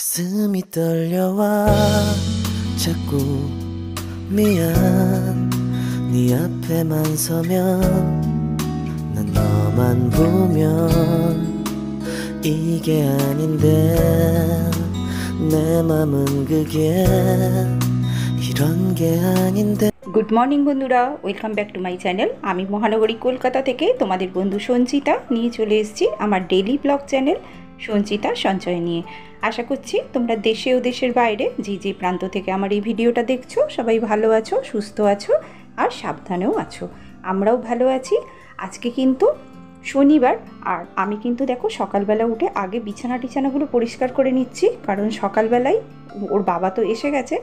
가슴이 떨려와 자꾸 미안 네 앞에만 서면 난 너만 보면 이게 아닌데 내 맘은 그게 이런 게 아닌데। Good morning বন্ধুরা, welcome back to my channel. আমি মহানগরী কলকাতা থেকে তোমাদের বন্ধু সঞ্চিতা নিয়ে চলে এসেছি আমার ডেইলি ব্লগ চ্যানেল সঞ্চিতা সঞ্চয় নিয়ে। আশা করছি তোমরা দেশে ও দেশের বাইরে যে প্রান্ত থেকে আমার এই ভিডিওটা দেখছো সবাই ভালো আছো, সুস্থ আছো আর সাবধানেও আছো। আমরাও ভালো আছি। আজকে কিন্তু শনিবার, আর আমি কিন্তু দেখো সকালবেলা উঠে আগে বিছানাগুলো পরিষ্কার করে নিচ্ছি, কারণ সকালবেলায় ওর বাবা তো এসে গেছে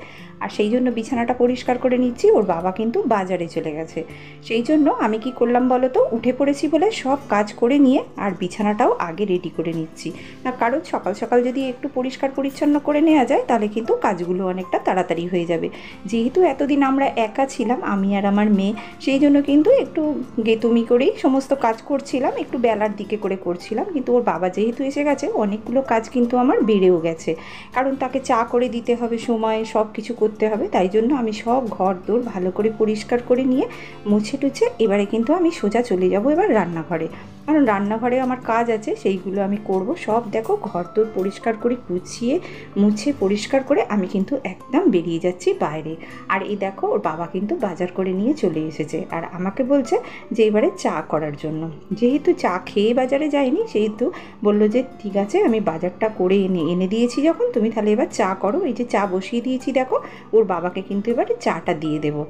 আর সেই জন্য বিছানাটা পরিষ্কার করে নিচ্ছি। ওর বাবা কিন্তু বাজারে চলে গেছে, সেই জন্য আমি কি করলাম বলো তো, উঠে পড়েছি বলে সব কাজ করে নিয়ে আর বিছানাটাও আগে রেডি করে নিচ্ছি না, কারণ সকাল সকাল যদি একটু পরিষ্কার পরিচ্ছন্ন করে নেওয়া যায় তাহলে কিন্তু কাজগুলো অনেকটা তাড়াতাড়ি হয়ে যাবে। যেহেতু এতদিন আমরা একা ছিলাম, আমি আর আমার মেয়ে, সেই জন্য কিন্তু একটু গেতুমি করেই সমস্ত কাজ করছিলাম, একটু বেলার দিকে করে করছিলাম। কিন্তু ওর বাবা যেহেতু এসে গেছে অনেকগুলো কাজ কিন্তু আমার বেড়েও গেছে, কারণ তাকে চা করে দিতে হবে, সময় সব কিছু করতে হবে। তাই জন্য আমি সব ঘর দোর ভালো করে পরিষ্কার করে নিয়ে মুছে টুছে এবারে কিন্তু আমি সোজা চলে যাব এবার রান্নাঘরে, কারণ রান্নাঘরে আমার কাজ আছে, সেইগুলো আমি করব। সব দেখো ঘর দোর পরিষ্কার করে গুছিয়ে মুছে পরিষ্কার করে আমি কিন্তু একদম বেরিয়ে যাচ্ছি বাইরে। আর এই দেখো ওর বাবা কিন্তু বাজার করে নিয়ে চলে এসেছে আর আমাকে বলছে যে এবারে চা করার জন্য। যেহেতু চা খেয়ে বাজারে যায়নি সেহেতু বললো যে ঠিক আছে, আমি বাজারটা করে এনে দিয়েছি যখন, তুমি তাহলে এবার চা করো। এই যে চা বসিয়ে দিয়েছি দেখো, ওর বাবাকে কিন্তু এবারে চাটা দিয়ে দেবো।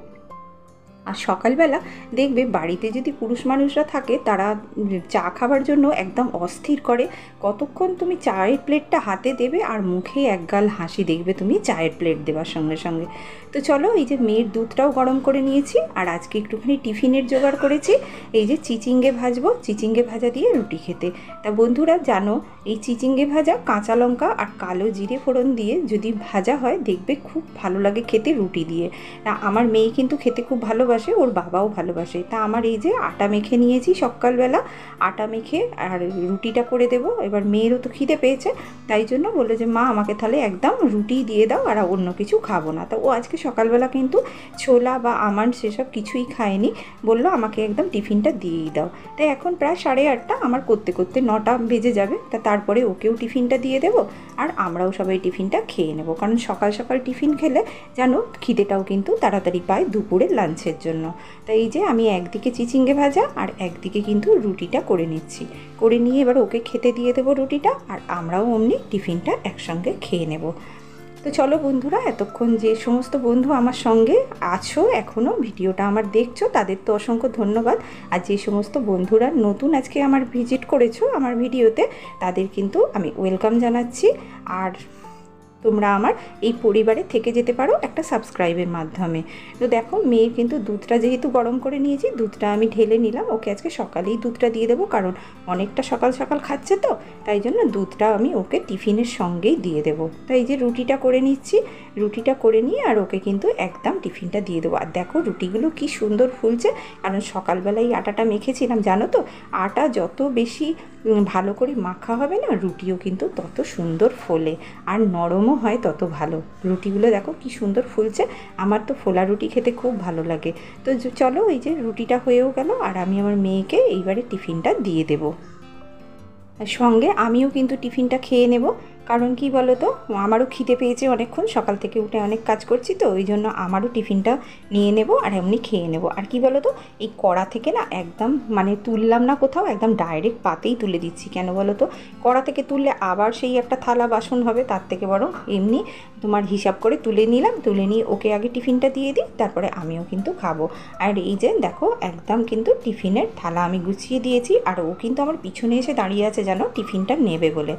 আর সকালবেলা দেখবে বাড়িতে যদি পুরুষ মানুষরা থাকে তারা চা খাবার জন্য একদম অস্থির করে। কতক্ষণ তুমি চায়ের প্লেটটা হাতে দেবে আর মুখে একগাল হাসি দেখবে তুমি চায়ের প্লেট দেওয়ার সঙ্গে সঙ্গে। তো চলো, এই যে মেয়ের দুধটাও গরম করে নিয়েছি আর আজকে একটুখানি টিফিনের জোগাড় করেছি। এই যে চিচিঙ্গে ভাজবো, চিচিঙ্গে ভাজা দিয়ে রুটি খেতে। তা বন্ধুরা জানো, এই চিচিঙ্গে ভাজা কাঁচা লঙ্কা আর কালো জিরে ফোড়ন দিয়ে যদি ভাজা হয় দেখবে খুব ভালো লাগে খেতে রুটি দিয়ে। তা আমার মেয়ে কিন্তু খেতে খুব ভালোবাসে, ওর বাবাও ভালোবাসে। তা আমার এই যে আটা মেখে নিয়েছি, সকালবেলা আটা মেখে আর রুটিটা করে দেবো। এবার মেয়েরও তো খিদে পেয়েছে, তাই জন্য বললো যে মা আমাকে তাহলে একদম রুটি দিয়ে দাও আর অন্য কিছু খাবো না। তা ও আজকে সকালবেলা কিন্তু ছোলা বা আমন্ড সেসব কিছুই খায়নি, বললো আমাকে একদম টিফিনটা দিয়েই দাও। তাই এখন প্রায় 8:30 আমার করতে করতে 9টা বেজে যাবে। তা তারপরে ওকেও টিফিনটা দিয়ে দেবো আর আমরাও সবাই টিফিনটা খেয়ে নেবো, কারণ সকাল সকাল টিফিন খেলে জানো খিদেটাও কিন্তু তাড়াতাড়ি পায় দুপুরের লাঞ্চের জন্য। তাই এই যে আমি একদিকে চিচিঙ্গে ভাজা আর একদিকে কিন্তু রুটিটা করে নিচ্ছি, করে নিয়ে এবার ওকে খেতে দিয়ে দেবো রুটিটা, আর আমরাও অমনি টিফিনটা একসঙ্গে খেয়ে নেব। তো চলো বন্ধুরা, এতক্ষণ যে সমস্ত বন্ধু আমার সঙ্গে আছো এখনও ভিডিওটা আমার দেখছো তাদের তো অসংখ্য ধন্যবাদ। আর যে সমস্ত বন্ধুরা নতুন আজকে আমার ভিজিট করেছো আমার ভিডিওতে তাদের কিন্তু আমি ওয়েলকাম জানাচ্ছি। আর তোমরা আমার এই পরিবারে থেকে যেতে পারো একটা সাবস্ক্রাইবের মাধ্যমে। তো দেখো মেয়ের কিন্তু দুধটা যেহেতু গরম করে নিয়েছি, দুধটা আমি ঢেলে নিলাম। ওকে আজকে সকালেই দুধটা দিয়ে দেবো, কারণ অনেকটা সকাল সকাল খাচ্ছে তো, তাই জন্য দুধটা আমি ওকে টিফিনের সঙ্গেই দিয়ে দেবো। তাই এই যে রুটিটা করে নিচ্ছি, রুটিটা করে নিয়ে আর ওকে কিন্তু একদম টিফিনটা দিয়ে দেবো। আর দেখো রুটিগুলো কি সুন্দর ফুলছে, কারণ সকালবেলায় আটাটা মেখেছিলাম। জানো তো, আটা যত বেশি ভালো করে মাখা হবে না রুটিও কিন্তু তত সুন্দর ফোলে আর নরমও হয় তত ভালো। রুটিগুলো দেখো কি সুন্দর ফুলছে, আমার তো ফোলা রুটি খেতে খুব ভালো লাগে। তো চলো, এই যে রুটিটা হয়েও গেল আর আমি আমার মেয়েকে এইবারে টিফিনটা দিয়ে দেবো। সঙ্গে আমিও কিন্তু টিফিনটা খেয়ে নেব, কারণ কি বলো তো, আমারও খিদে পেয়েছে অনেকক্ষণ, সকাল থেকে উঠে অনেক কাজ করছি তো ওই জন্য আমারও টিফিনটা নিয়ে নেব আর এমনি খেয়ে নেব। আর কি বলো তো, এই কড়া থেকে না একদম মানে তুললাম না কোথাও, একদম ডাইরেক্ট পাতেই তুলে দিচ্ছি। কেন বলো তো, কড়া থেকে তুললে আবার সেই একটা থালা বাসন হবে, তার থেকে বরং এমনি তোমার হিসাব করে তুলে নিলাম, তুলে নিয়ে ওকে আগে টিফিনটা দিয়ে দিই, তারপরে আমিও কিন্তু খাবো। আর এই যে দেখো একদম কিন্তু টিফিনের থালা আমি গুছিয়ে দিয়েছি আর ও কিন্তু আমার পিছনে এসে দাঁড়িয়ে আছে জানো টিফিনটা নেবে বলে।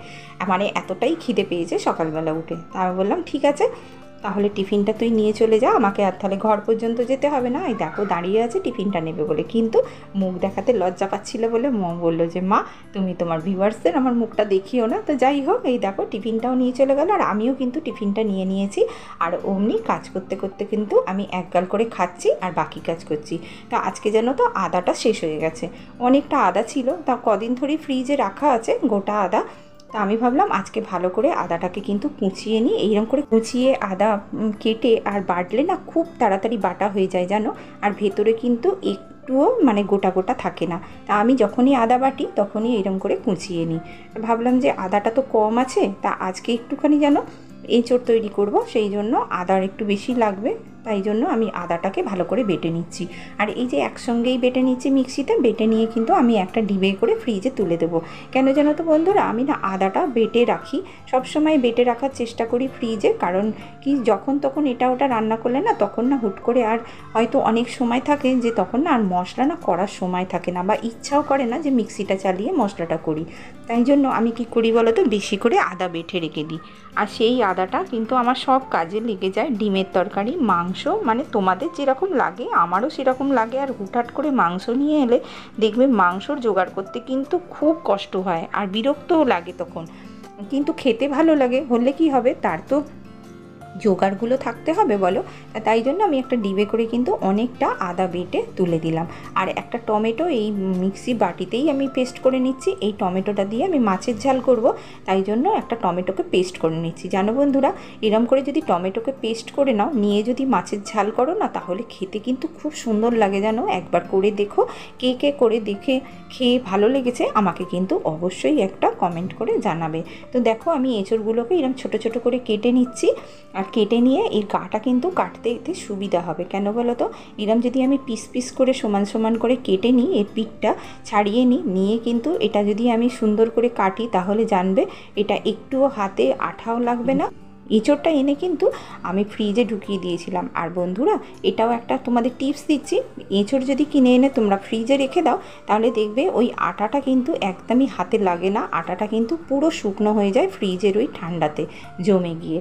মানে এতটাই খিদে পেয়েছে সকালবেলা উঠে। তা আমি বললাম ঠিক আছে, তাহলে টিফিনটা তুই নিয়ে চলে যা, আমাকে আর তাহলে ঘর পর্যন্ত যেতে হবে না। এই দেখো দাঁড়িয়ে আছে টিফিনটা নেবে বলে, কিন্তু মুখ দেখাতে লজ্জা পাচ্ছিল বলে মম বললো যে মা তুমি তোমার ভিউয়ার্সদের আমার মুখটা দেখিও না। তো যাই হোক, এই দেখো টিফিনটাও নিয়ে চলে গেল আর আমিও কিন্তু টিফিনটা নিয়ে নিয়েছি। আর অমনি কাজ করতে করতে কিন্তু আমি একগাল করে খাচ্ছি আর বাকি কাজ করছি। তা আজকে যেন তো আদাটা শেষ হয়ে গেছে, অনেকটা আদা ছিল, তা কদিন ধরেই ফ্রিজে রাখা আছে গোটা আদা। তো আমি ভাবলাম আজকে ভালো করে আদাটাকে কিন্তু কুচিয়ে নিই। এইরকম করে কুচিয়ে আদা কেটে আর বাটলে না খুব তাড়াতাড়ি বাটা হয়ে যায় জানো, আর ভেতরে কিন্তু একটুও মানে গোটা গোটা থাকে না। তা আমি যখনই আদা বাটি তখনই এরকম করে কুচিয়ে নিই। ভাবলাম যে আদাটা তো কম আছে, তা আজকে একটুখানি যেন এঁচোড় তৈরি করব, সেই জন্য আদার একটু বেশি লাগবে, তাই জন্য আমি আদাটাকে ভালো করে বেটে নিচ্ছি। আর এই যে একসঙ্গেই বেটে নিচ্ছি মিক্সিতে, বেটে নিয়ে কিন্তু আমি একটা ডিবে করে ফ্রিজে তুলে দেবো। কেন জানো তো বন্ধুরা, আমি না আদাটা বেটে রাখি, সবসময় বেটে রাখার চেষ্টা করি ফ্রিজে, কারণ কি যখন তখন এটা ওটা রান্না করলে না তখন না হুট করে আর হয়তো অনেক সময় থাকে যে তখন না আর মশলা না করার সময় থাকে না, বা ইচ্ছাও করে না যে মিক্সিটা চালিয়ে মশলাটা করি। তাই জন্য আমি কি করি বলো তো, বেশি করে আদা বেটে রেখে দিই। আর সেই আদাটা কিন্তু আমার সব কাজে লেগে যায়, ডিমের তরকারি, মাংস, মানে তোমাদের যেরকম লাগে আমারও সেরকম লাগে। আর হুটহাট করে মাংস নিয়ে এলে দেখবে মাংসর জোগাড় করতে কিন্তু খুব কষ্ট হয় আর বিরক্তও লাগে তখন, কিন্তু খেতে ভালো লাগে। হলে কি হবে, তার তো জোগাড়গুলো থাকতে হবে বলো। তাই জন্য আমি একটা ডিবে করে কিন্তু অনেকটা আদা বেটে তুলে দিলাম। আর একটা টমেটো এই মিক্সি বাটিতেই আমি পেস্ট করে নিচ্ছি। এই টমেটোটা দিয়ে আমি মাছের ঝাল করব, তাই জন্য একটা টমেটোকে পেস্ট করে নিচ্ছি। জানো বন্ধুরা, এরম করে যদি টমেটোকে পেস্ট করে নাও, নিয়ে যদি মাছের ঝাল করো না, তাহলে খেতে কিন্তু খুব সুন্দর লাগে জানো। একবার করে দেখো, কে কে করে দেখে খেয়ে ভালো লেগেছে আমাকে কিন্তু অবশ্যই একটা কমেন্ট করে জানাবে। তো দেখো আমি এঁচড়গুলোকে এরকম ছোট ছোট করে কেটে নিচ্ছি। আর কেটে নিয়ে এর গাটা কিন্তু কাটতে এতে সুবিধা হবে, কেন বলো তো, এরম যদি আমি পিস পিস করে সমান সমান করে কেটে নিই, এর পিঠটা ছাড়িয়ে নিয়ে কিন্তু এটা যদি আমি সুন্দর করে কাটি, তাহলে জানবে এটা একটুও হাতে আঠাও লাগবে না। এঁচোড়টা এনে কিন্তু আমি ফ্রিজে ঢুকিয়ে দিয়েছিলাম। আর বন্ধুরা, এটাও একটা তোমাদের টিপস দিচ্ছি, এঁচোড় যদি কিনে এনে তোমরা ফ্রিজে রেখে দাও, তাহলে দেখবে ওই আটাটা কিন্তু একদমই হাতে লাগে না, আটাটা কিন্তু পুরো শুকনো হয়ে যায় ফ্রিজের ওই ঠান্ডাতে জমে গিয়ে।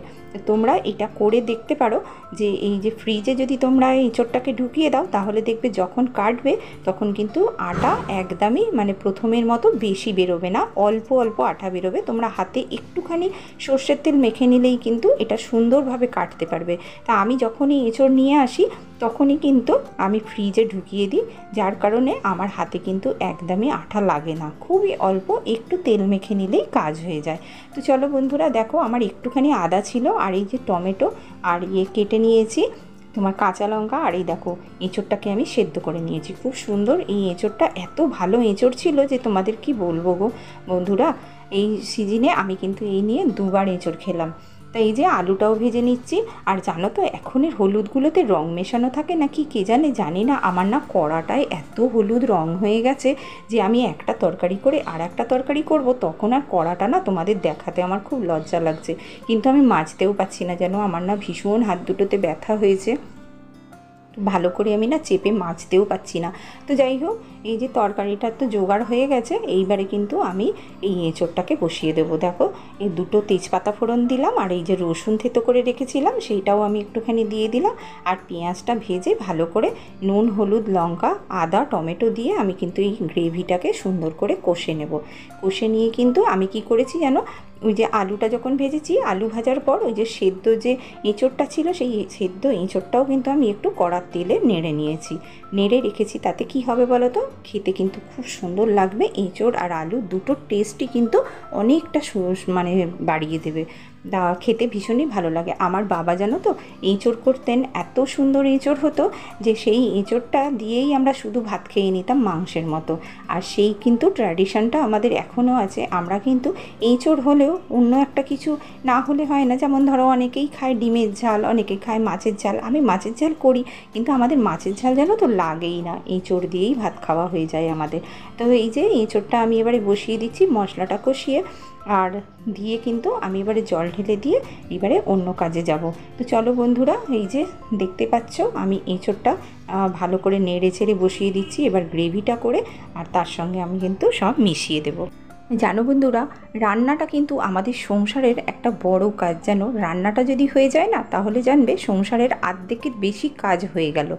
তোমরা এটা করে দেখতে পারো, যে এই যে ফ্রিজে যদি তোমরা এঁচোড়টাকে ঢুকিয়ে দাও, তাহলে দেখবে যখন কাটবে তখন কিন্তু আটা একদমই মানে প্রথমের মতো বেশি বেরোবে না, অল্প অল্প আটা বেরোবে। তোমরা হাতে একটুখানি সর্ষের তেল মেখে নিলেই কিন্তু এটা সুন্দরভাবে কাটতে পারবে। তা আমি যখনই এঁচোড় নিয়ে আসি তখনই কিন্তু আমি ফ্রিজে ঢুকিয়ে দিই, যার কারণে আমার হাতে কিন্তু একদমই আঠা লাগে না, খুবই অল্প একটু তেল মেখে নিলেই কাজ হয়ে যায়। তো চলো বন্ধুরা, দেখো আমার একটুখানি আদা ছিল, আর এই যে টমেটো আর কেটে নিয়েছি তোমার কাঁচা লঙ্কা, আর এই দেখো এঁচোড়টাকে আমি সেদ্ধ করে নিয়েছি। খুব সুন্দর এই এঁচোড়টা, এত ভালো এঁচোড় ছিল যে তোমাদের কি বলবো গো বন্ধুরা। এই সিজনে আমি কিন্তু এই নিয়ে দুবার এঁচোড় খেলাম। তাই এই যে আলুটাও ভেজে নিচ্ছি। আর জানো তো, এখনের হলুদগুলোতে রং মেশানো থাকে নাকি কে জানে, জানি না, আমার না কড়াটায় এত হলুদ রং হয়ে গেছে যে আমি একটা তরকারি করে আর একটা তরকারি করব, তখন আর কড়াটা না তোমাদের দেখাতে আমার খুব লজ্জা লাগছে, কিন্তু আমি মাজতেও পাচ্ছি না, যেন আমার না ভীষণ হাত দুটোতে ব্যথা হয়েছে, ভালো করে আমি না চেপে মাজতেও পাচ্ছি না। তো যাই হোক, এই যে তরকারিটা তো জোগাড় হয়ে গেছে, এইবারে কিন্তু আমি এই এঁচোড়টাকে বসিয়ে দেবো। দেখো এই দুটো তেজপাতা ফোড়ন দিলাম, আর এই যে রসুন থেতো করে রেখেছিলাম সেইটাও আমি একটুখানি দিয়ে দিলাম, আর পেঁয়াজটা ভেজে ভালো করে নুন, হলুদ, লঙ্কা, আদা, টমেটো দিয়ে আমি কিন্তু এই গ্রেভিটাকে সুন্দর করে কষে নেব। কষে নিয়ে কিন্তু আমি কি করেছি জানো, ওই যে আলুটা যখন ভেজেছি, আলু ভাজার পর ওই যে সেদ্ধ যে এঁচোড়টা ছিল, সেই সেদ্ধ এঁচোড়টাও কিন্তু আমি একটু কড়ার তেলে নেড়ে নিয়েছি, নেড়ে রেখেছি। তাতে কি হবে বলো তো, খেতে কিন্তু খুব সুন্দর লাগবে। এঁচোড় আর আলু দুটোর টেস্টই কিন্তু অনেকটা মানে বাড়িয়ে দেবে, খেতে ভীষণই ভালো লাগে। আমার বাবা জানো তো এঁচোড় করতেন, এত সুন্দর এঁচোড় হতো যে সেই এঁচোড়টা দিয়েই আমরা শুধু ভাত খেয়ে নিতাম মাংসের মতো। আর সেই কিন্তু ট্র্যাডিশনটা আমাদের এখনও আছে। আমরা কিন্তু এঁচোড় হলেও অন্য একটা কিছু না হলে হয় না, যেমন ধরো অনেকেই খায় ডিমের ঝাল, অনেকে খায় মাছের ঝাল। আমি মাছের ঝাল করি, কিন্তু আমাদের মাছের ঝাল জানো তো লাগেই না, এঁচোড় দিয়েই ভাত খাওয়া হয়ে যায় আমাদের। তো এই যে এঁচোড়টা আমি এবারে বসিয়ে দিচ্ছি, মশলাটা কষিয়ে, আর দিয়ে কিন্তু আমি এবারে জল ঢেলে দিয়ে এবারে অন্য কাজে যাব। তো চলো বন্ধুরা, এই যে দেখতে পাচ্ছ আমি এঁচোড়টা ভালো করে নেড়ে ছেড়ে বসিয়ে দিচ্ছি এবার গ্রেভিটা করে, আর তার সঙ্গে আমি কিন্তু সব মিশিয়ে দেবো। জানো বন্ধুরা, রান্নাটা কিন্তু আমাদের সংসারের একটা বড় কাজ। জানো, রান্নাটা যদি হয়ে যায় না, তাহলে জানবে সংসারের অর্ধেকের বেশি কাজ হয়ে গেল।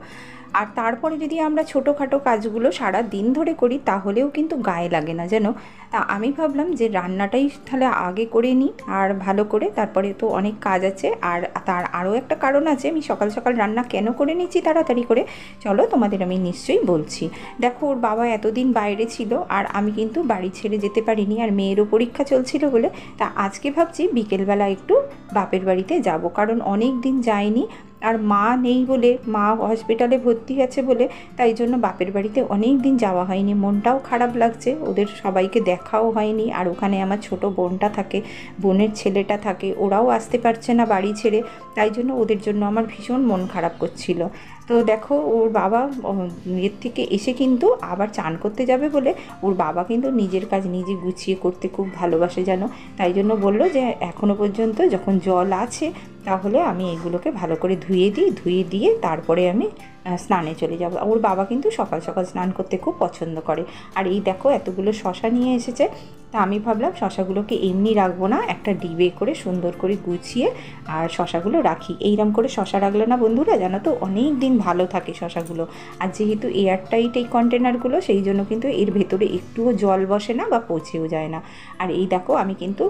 আর তারপরে যদি আমরা ছোটোখাটো কাজগুলো সারা দিন ধরে করি তাহলেও কিন্তু গায়ে লাগে না যেন। তা আমি ভাবলাম যে রান্নাটাই তাহলে আগে করে নিই আর ভালো করে, তারপরে তো অনেক কাজ আছে। আর তার আরও একটা কারণ আছে, আমি সকাল সকাল রান্না কেন করে নিচ্ছি তাড়াতাড়ি করে, চলো তোমাদের আমি নিশ্চয়ই বলছি। দেখো ওর বাবা এতদিন বাইরে ছিল আর আমি কিন্তু বাড়ি ছেড়ে যেতে পারিনি, আর মেয়েরও পরীক্ষা চলছিল বলে। তা আজকে ভাবছি বিকেলবেলা একটু বাপের বাড়িতে যাব, কারণ অনেক দিন যাইনি। আর মা নেই বলে, মা হসপিটালে ভর্তি আছে বলে, তাই জন্য বাপের বাড়িতে অনেক দিন যাওয়া হয়নি। মনটাও খারাপ লাগছে, ওদের সবাইকে দেখাও হয়নি। আর ওখানে আমার ছোট বোনটা থাকে, বোনের ছেলেটা থাকে, ওরাও আসতে পারছে না বাড়ি ছেড়ে, তাই জন্য ওদের জন্য আমার ভীষণ মন খারাপ করছিল। তো দেখো ওর বাবা এর থেকে এসে কিন্তু আবার চান করতে যাবে বলে, ওর বাবা কিন্তু নিজের কাজ নিজে গুছিয়ে করতে খুব ভালোবাসে জানো। তাই জন্য বললো যে এখনও পর্যন্ত যখন জল আছে তাহলে আমি এগুলোকে ভালো করে ধুয়ে দিয়ে তারপরে আমি স্নানে চলে যাব। ওর বাবা কিন্তু সকাল সকাল স্নান করতে খুব পছন্দ করে। আর এই দেখো এতগুলো শশা নিয়ে এসেছে। তা আমি ভাবলাম শশাগুলোকে এমনি রাখবো না, একটা ডিবে করে সুন্দর করে গুছিয়ে আর শশাগুলো রাখি। এইরকম করে শশা রাখলে না বন্ধুরা জানো তো অনেক দিন ভালো থাকে শশাগুলো। আর যেহেতু এয়ারটাইট এই কন্টেনারগুলো, সেই জন্য কিন্তু এর ভেতরে একটুও জল বসে না বা পচেও যায় না। আর এই দেখো আমি কিন্তু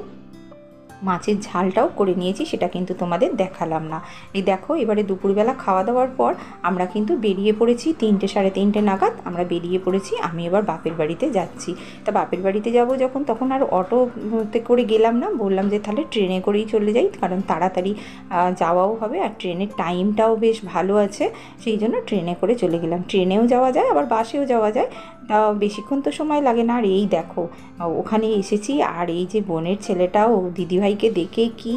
মাছের ঝালটাও করে নিয়েছি, সেটা কিন্তু তোমাদের দেখালাম না। এই দেখো এবারে দুপুরবেলা খাওয়া দাওয়ার পর আমরা কিন্তু বেরিয়ে পড়েছি, 3টে সাড়ে 3টে নাগাদ আমরা বেরিয়ে পড়েছি। আমি এবার বাপের বাড়িতে যাচ্ছি। তা বাপের বাড়িতে যাব যখন, তখন আর অটোতে করে গেলাম না, বললাম যে তাহলে ট্রেনে করেই চলে যাই, কারণ তাড়াতাড়ি যাওয়াও হবে আর ট্রেনের টাইমটাও বেশ ভালো আছে, সেই জন্য ট্রেনে করে চলে গেলাম। ট্রেনেও যাওয়া যায় আবার বাসেও যাওয়া যায়, তা বেশিক্ষণ তো সময় লাগে না। আর এই দেখো ওখানে এসেছি, আর এই যে বোনের ছেলেটাও দিদিভাইকে দেখে কি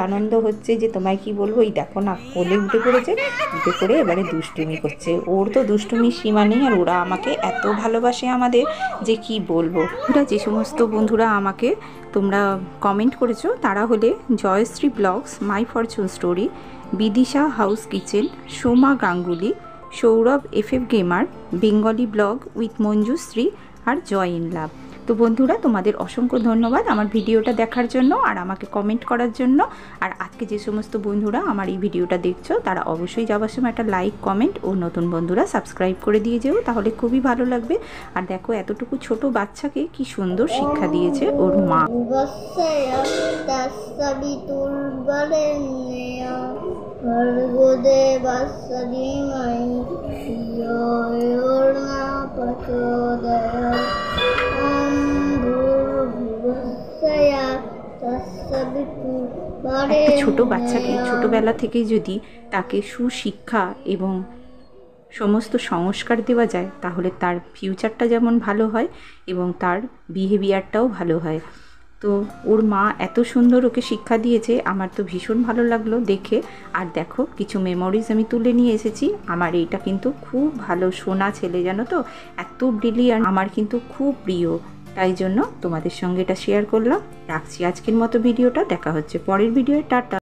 আনন্দ হচ্ছে যে তোমায় কি বলবো। এই দেখো না কোলে উঠে পড়েছে, উঠে পড়ে এবারে দুষ্টুমি করছে। ওর তো দুষ্টুমির সীমা নেই, আর ওরা আমাকে এত ভালোবাসে আমাদের যে কি বলবো। ওরা যে সমস্ত বন্ধুরা আমাকে তোমরা কমেন্ট করেছো তারা হলে Joyshree blogs, my fortune story, Bidisha house kitchen, Soma Ganguly, Sourav FF gamer, Bengali blog with Manjushree আর জয় ইন লাভ। তো বন্ধুরা তোমাদের অসংখ্য ধন্যবাদ আমার ভিডিওটা দেখার জন্য আর আমাকে কমেন্ট করার জন্য। আর আজকে যে সমস্ত বন্ধুরা আমার এই ভিডিওটা দেখছো তারা অবশ্যই যাওয়ার সময় একটা লাইক, কমেন্ট ও নতুন বন্ধুরা সাবস্ক্রাইব করে দিয়ে যেও, তাহলে খুবই ভালো লাগবে। আর দেখো এতটুকু ছোট বাচ্চাকে কি সুন্দর শিক্ষা দিয়েছে ওর মা। একটা ছোট বাচ্চাকে ছোটবেলা থেকেই যদি তাকে সুশিক্ষা এবং সমস্ত সংস্কার দেওয়া যায় তাহলে তার ফিউচারটা যেমন ভালো হয় এবং তার বিহেভিয়ারটাও ভালো হয়। তো ওর মা এত সুন্দর ওকে শিক্ষা দিয়েছে, আমার তো ভীষণ ভালো লাগলো দেখে। আর দেখো কিছু মেমোরিজ আমি তুলে নিয়ে এসেছি। আমার এইটা কিন্তু খুব ভালো সোনা ছেলে জানো তো, এত ব্রিলিয়ান্ট, আমার কিন্তু খুব প্রিয়, তাই জন্য তোমাদের সঙ্গে এটা শেয়ার করলাম। রাখছি আজকের মতো ভিডিওটা, দেখা হচ্ছে পরের ভিডিওয়, টাটা।